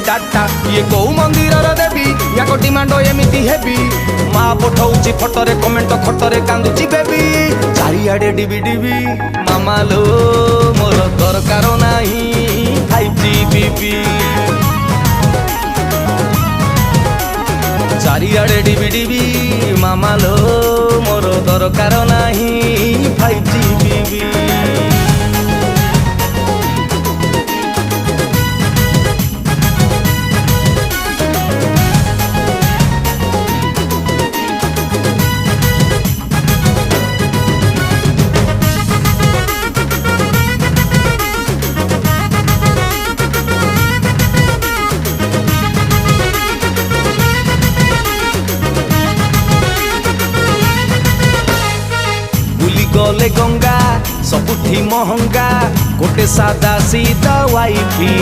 data ये कौ मंदिर देवी या डिमांड एमती हेबी माँ पठाऊची फटोरे कमेंट खटरे कांदुची बेबी चारिआडे डिबी डिबी मामा लो मोर दरकार नाही 5G बीबी चारिआडे डिबी डिबी मामा लो मोर दरकार नाही 5G बीबी गले गंगा सबुठी महंगा गोटे सादा सीधा वाइफी